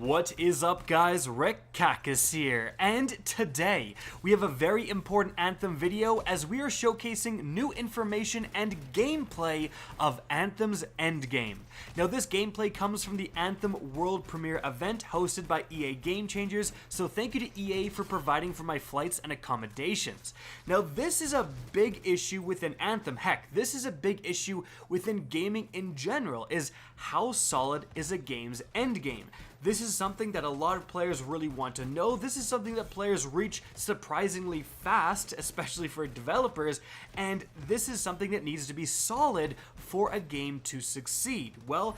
What is up, guys? Rick Kakas here, and today we have a very important Anthem video as we are showcasing new information and gameplay of Anthem's Endgame. Now, this gameplay comes from the Anthem World Premiere event hosted by EA Game Changers, so thank you to EA for providing for my flights and accommodations. Now, this is a big issue within Anthem. Heck, this is a big issue within gaming in general, is how solid is a game's endgame? This is something that a lot of players really want to know. This is something that players reach surprisingly fast, especially for developers, and this is something that needs to be solid for a game to succeed. Well,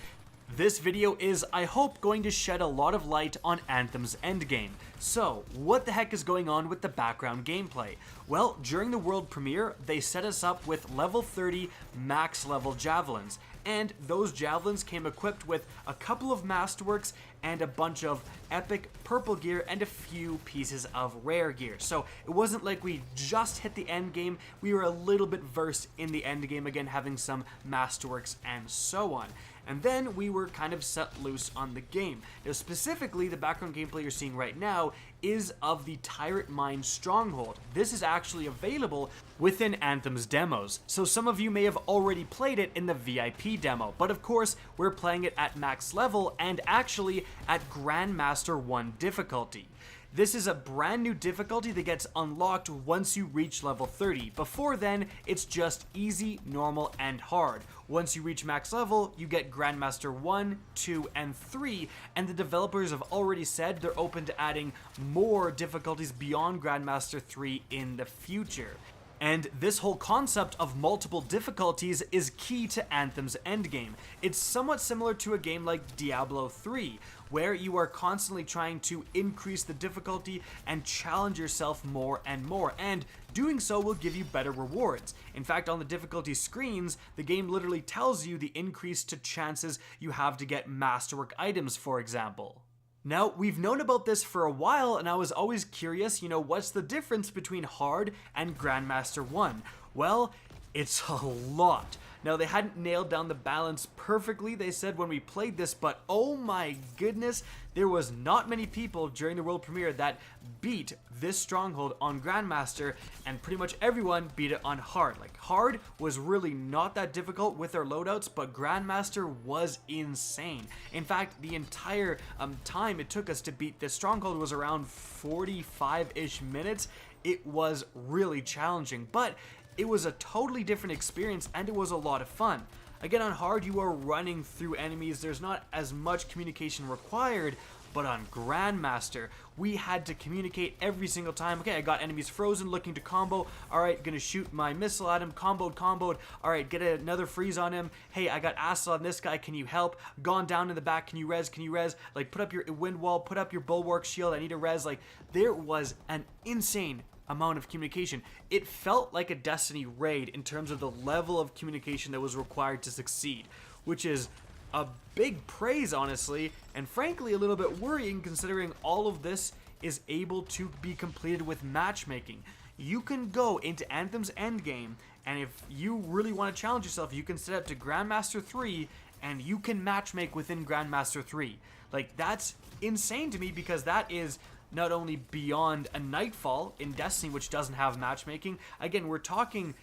this video is, I hope, going to shed a lot of light on Anthem's endgame. So, what the heck is going on with the background gameplay? Well, during the world premiere, they set us up with level 30 max level javelins, and those javelins came equipped with a couple of masterworks and a bunch of epic purple gear and a few pieces of rare gear. So it wasn't like we just hit the end game, we were a little bit versed in the end game, again having some masterworks and so on. And then we were kind of set loose on the game. Now, specifically, the background gameplay you're seeing right now is of the Tyrant Mine Stronghold. This is actually available within Anthem's demos, so some of you may have already played it in the VIP demo, but of course, we're playing it at max level and actually at Grandmaster 1 difficulty. This is a brand new difficulty that gets unlocked once you reach level 30. Before then, it's just easy, normal, and hard. Once you reach max level, you get Grandmaster 1, 2, and 3, and the developers have already said they're open to adding more difficulties beyond Grandmaster 3 in the future. And this whole concept of multiple difficulties is key to Anthem's endgame. It's somewhat similar to a game like Diablo 3, where you are constantly trying to increase the difficulty and challenge yourself more and more, and doing so will give you better rewards. In fact, on the difficulty screens, the game literally tells you the increased chances you have to get Masterwork items, for example. Now, we've known about this for a while, and I was always curious, what's the difference between hard and Grandmaster 1? Well, it's a lot. Now, they hadn't nailed down the balance perfectly, they said when we played this, but oh my goodness, there was not many people during the world premiere that beat this Stronghold on Grandmaster, and pretty much everyone beat it on hard. Like, hard was really not that difficult with their loadouts, but Grandmaster was insane. In fact, the entire time it took us to beat this Stronghold was around 45-ish minutes. It was really challenging, but it was a totally different experience, and it was a lot of fun. Again, on hard, you are running through enemies. There's not as much communication required, but on Grandmaster, we had to communicate every single time. Okay, I got enemies frozen, looking to combo. All right, gonna shoot my missile at him. Comboed. All right, get another freeze on him. Hey, I got acid on this guy. Can you help? Gone down in the back. Can you res? Like, put up your wind wall. Put up your bulwark shield. I need a res. Like, there was an insane amount of communication. It felt like a Destiny raid in terms of the level of communication that was required to succeed, which is a big praise, honestly, and frankly a little bit worrying considering all of this is able to be completed with matchmaking. You can go into Anthem's endgame, and if you really want to challenge yourself, you can set up to Grandmaster 3 and you can matchmake within Grandmaster 3. Like, that's insane to me because that is not only beyond a Nightfall in Destiny, which doesn't have matchmaking. Again, we're talking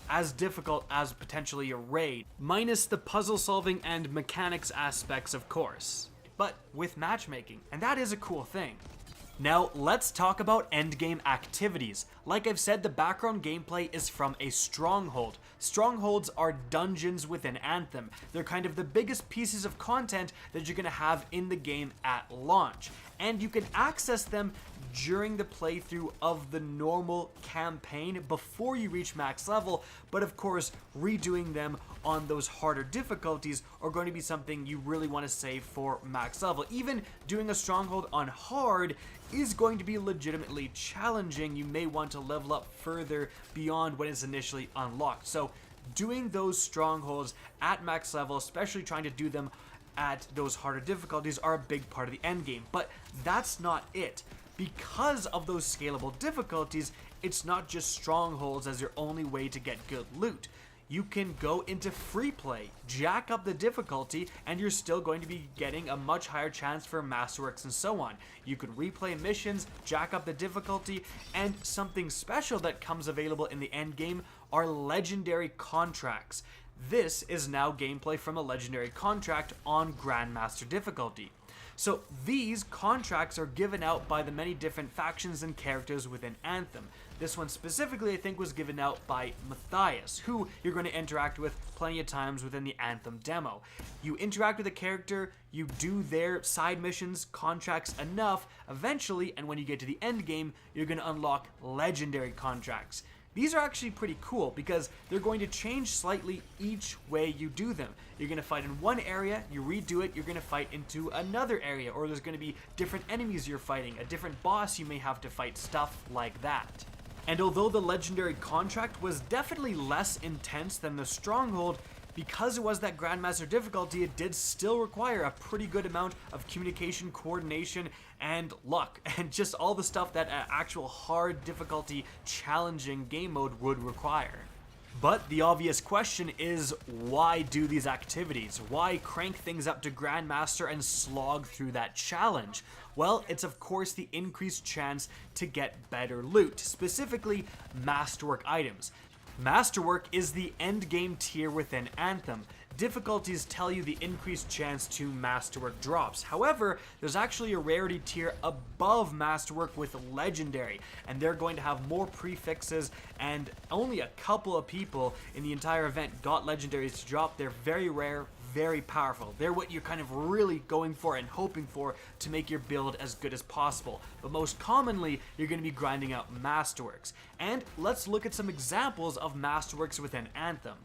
as difficult as potentially a raid, minus the puzzle solving and mechanics aspects, of course, but with matchmaking, and that is a cool thing. Now, let's talk about endgame activities. Like I've said, the background gameplay is from a Stronghold. Strongholds are dungeons within Anthem. They're kind of the biggest pieces of content that you're going to have in the game at launch. And you can access them during the playthrough of the normal campaign before you reach max level, but of course, redoing them on those harder difficulties are going to be something you really want to save for max level. Even doing a Stronghold on hard is going to be legitimately challenging. You may want to level up further beyond when it's initially unlocked. So doing those Strongholds at max level, especially trying to do them at those harder difficulties, are a big part of the end game. But that's not it. Because of those scalable difficulties, it's not just Strongholds as your only way to get good loot. you can go into free play, jack up the difficulty, and you're still going to be getting a much higher chance for Masterworks and so on. You could replay missions, jack up the difficulty, and something special that comes available in the end game are legendary contracts. This is now gameplay from a legendary contract on Grandmaster Difficulty. So these contracts are given out by the many different factions and characters within Anthem. This one specifically I think was given out by Matthias, who you're going to interact with plenty of times within the Anthem demo. You interact with a character, you do their side missions, contracts enough, eventually, and when you get to the end game, you're going to unlock legendary contracts. These are actually pretty cool because they're going to change slightly each way you do them. You're going to fight in one area, you redo it, you're going to fight into another area, or there's going to be different enemies you're fighting, a different boss you may have to fight, stuff like that. And although the legendary contract was definitely less intense than the Stronghold, because it was that Grandmaster difficulty, it did still require a pretty good amount of communication, coordination, and luck, and just all the stuff that an actual hard difficulty, challenging game mode would require. But the obvious question is, why do these activities? Why crank things up to Grandmaster and slog through that challenge? Well, it's of course the increased chance to get better loot, specifically Masterwork items. Masterwork is the endgame tier within Anthem. Difficulties tell you the increased chance to Masterwork drops. However, there's actually a rarity tier above Masterwork with Legendary, and they're going to have more prefixes, and only a couple of people in the entire event got Legendaries to drop. They're very rare, very powerful. They're what you're kind of really going for and hoping for to make your build as good as possible. But most commonly, you're going to be grinding out Masterworks. And let's look at some examples of Masterworks within Anthem.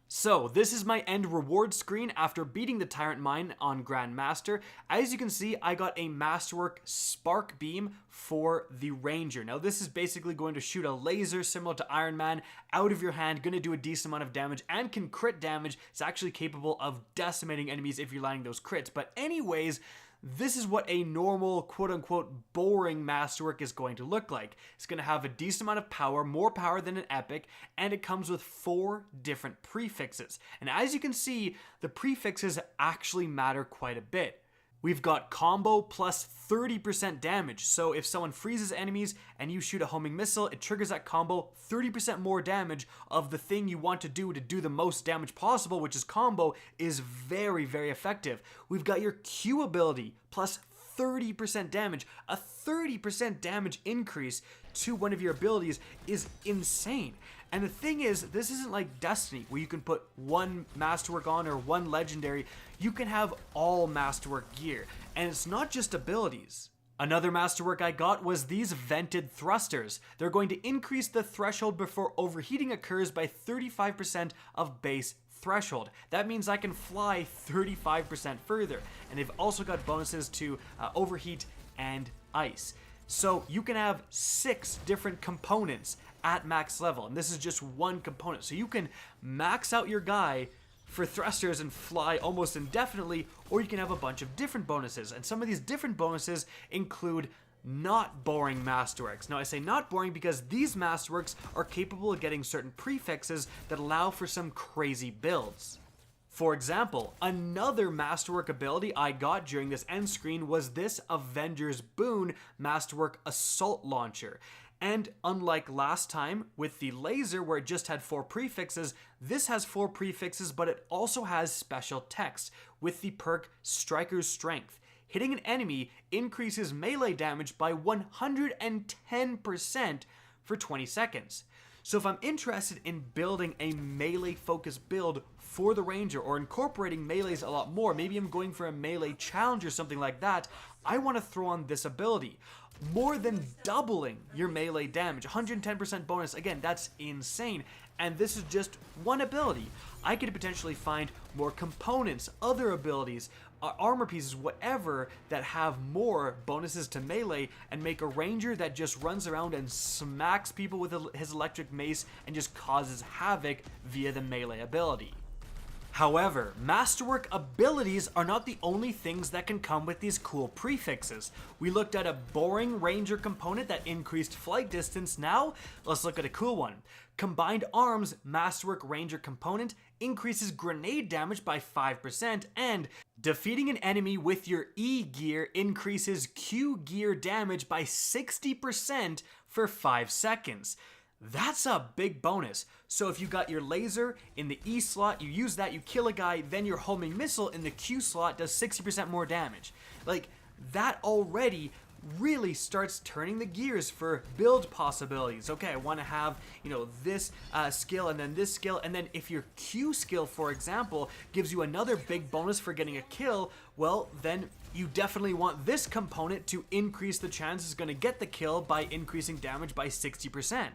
So, this is my end reward screen after beating the Tyrant Mine on Grandmaster. As you can see, I got a Masterwork Spark Beam for the Ranger. Now, this is basically going to shoot a laser similar to Iron Man out of your hand, going to do a decent amount of damage and can crit damage. It's actually capable of decimating enemies if you're landing those crits. But anyways, this is what a normal, quote-unquote, boring Masterwork is going to look like. It's going to have a decent amount of power, more power than an Epic, and it comes with 4 different prefixes. And as you can see, the prefixes actually matter quite a bit. We've got combo plus 30% damage, so if someone freezes enemies and you shoot a homing missile, it triggers that combo, 30% more damage of the thing you want to do the most damage possible, which is combo, is very, very effective. We've got your Q ability, plus 30% damage. A 30% damage increase to one of your abilities is insane. And the thing is, this isn't like Destiny, where you can put one Masterwork on or one Legendary. You can have all Masterwork gear, and it's not just abilities. Another Masterwork I got was these vented thrusters. They're going to increase the threshold before overheating occurs by 35% of base threshold. That means I can fly 35% further, and they've also got bonuses to overheat and ice. So you can have 6 different components at max level, and this is just one component. So you can max out your guy for thrusters and fly almost indefinitely, or you can have a bunch of different bonuses, and some of these different bonuses include not boring Masterworks. Now I say not boring because these Masterworks are capable of getting certain prefixes that allow for some crazy builds. For example, another Masterwork ability I got during this end screen was this Avengers Boon Masterwork Assault Launcher. And unlike last time with the laser where it just had 4 prefixes, this has 4 prefixes, but it also has special text with the perk Striker's Strength. Hitting an enemy increases melee damage by 110% for 20 seconds. So if I'm interested in building a melee-focused build for the Ranger or incorporating melees a lot more, maybe I'm going for a melee challenge or something like that, I want to throw on this ability. More than doubling your melee damage, 110% bonus, again, that's insane. And this is just one ability. I could potentially find more components, other abilities, armor pieces, whatever, that have more bonuses to melee and make a Ranger that just runs around and smacks people with his electric mace and just causes havoc via the melee ability. However, Masterwork abilities are not the only things that can come with these cool prefixes. We looked at a boring ranger component that increased flight distance. Now, let's look at a cool one. Combined Arms Masterwork Ranger component increases grenade damage by 5%, and defeating an enemy with your E gear increases Q gear damage by 60% for 5 seconds. That's a big bonus. So if you got your laser in the E slot, you use that, you kill a guy, then your homing missile in the Q slot does 60% more damage. Like, that already really starts turning the gears for build possibilities. Okay, I want to have, this skill and then this skill, and then if your Q skill, for example, gives you another big bonus for getting a kill, well, then you definitely want this component to increase the chances it's going to get the kill by increasing damage by 60%.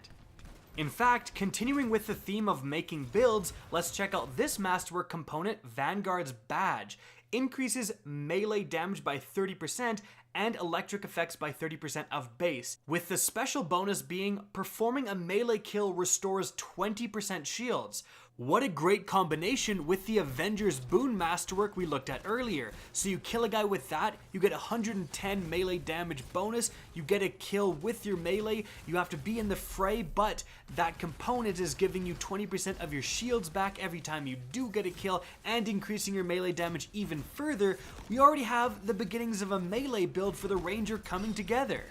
In fact, continuing with the theme of making builds, let's check out this Masterwork component, Vanguards Badge. Increases melee damage by 30% and electric effects by 30% of base, with the special bonus being performing a melee kill restores 20% shields. What a great combination with the Avengers Boon Masterwork we looked at earlier. So you kill a guy with that, you get 110 melee damage bonus, you get a kill with your melee, you have to be in the fray, but that component is giving you 20% of your shields back every time you do get a kill and increasing your melee damage even further. We already have the beginnings of a melee build for the Ranger coming together.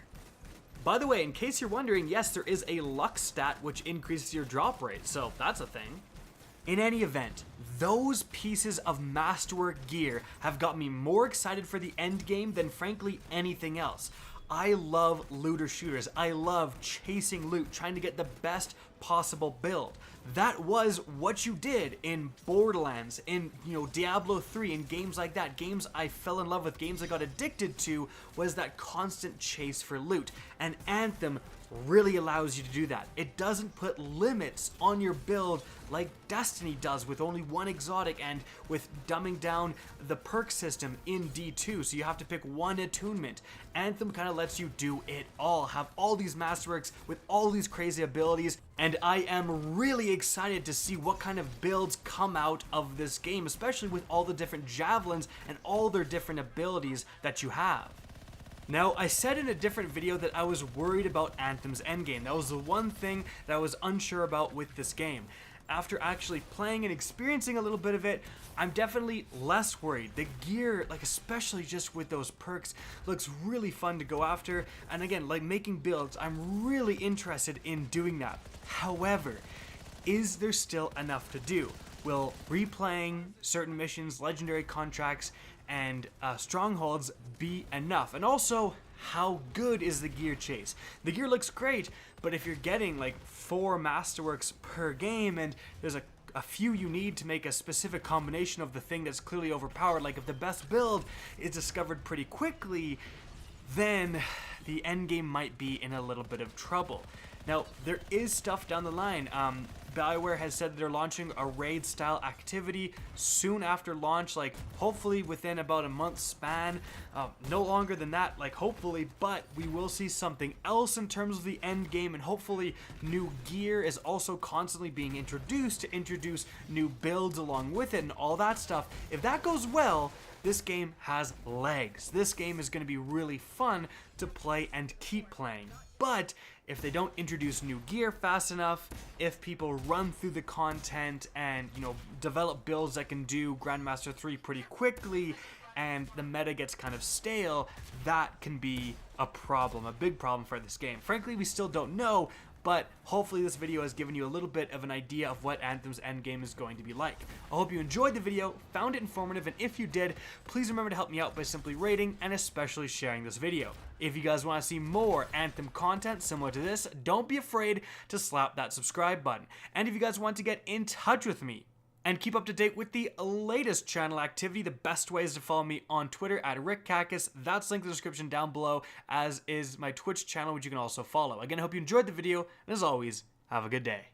By the way, in case you're wondering, yes, there is a luck stat which increases your drop rate, so that's a thing. In any event, those pieces of Masterwork gear have got me more excited for the end game than frankly anything else. I love looter shooters. I love chasing loot, trying to get the best possible build. That was what you did in Borderlands, in Diablo 3, in games like that. Games I fell in love with, games I got addicted to, was that constant chase for loot. And Anthem really allows you to do that. It doesn't put limits on your build like Destiny does with only one exotic and with dumbing down the perk system in D2, so you have to pick one attunement. Anthem kind of lets you do it all, have all these masterworks with all these crazy abilities, and I am really excited to see what kind of builds come out of this game, especially with all the different javelins and all their different abilities that you have. Now, I said in a different video that I was worried about Anthem's endgame. That was the one thing that I was unsure about with this game. After actually playing and experiencing a little bit of it, I'm definitely less worried. The gear, especially just with those perks, looks really fun to go after. And again, making builds, I'm really interested in doing that. However, is there still enough to do? Will replaying certain missions, legendary contracts, and strongholds be enough? And also, how good is the gear chase? The gear looks great, but if you're getting 4 masterworks per game and there's a few you need to make a specific combination of the thing that's clearly overpowered, if the best build is discovered pretty quickly, then the end game might be in a little bit of trouble. Now, there is stuff down the line. BioWare has said they're launching a raid-style activity soon after launch, hopefully within about a month span. No longer than that, hopefully, but we will see something else in terms of the end game, and hopefully new gear is also constantly being introduced to introduce new builds along with it and all that stuff. If that goes well, this game has legs. This game is going to be really fun to play and keep playing. But if they don't introduce new gear fast enough, if people run through the content and, develop builds that can do Grandmaster 3 pretty quickly, and the meta gets kind of stale, that can be a problem, a big problem for this game. Frankly, we still don't know, but hopefully this video has given you a little bit of an idea of what Anthem's endgame is going to be like. I hope you enjoyed the video, found it informative, and if you did, please remember to help me out by simply rating and especially sharing this video. If you guys want to see more Anthem content similar to this, don't be afraid to slap that subscribe button. And if you guys want to get in touch with me and keep up to date with the latest channel activity, the best way is to follow me on Twitter at RickCacus. That's linked in the description down below, as is my Twitch channel, which you can also follow. Again, I hope you enjoyed the video, and as always, have a good day.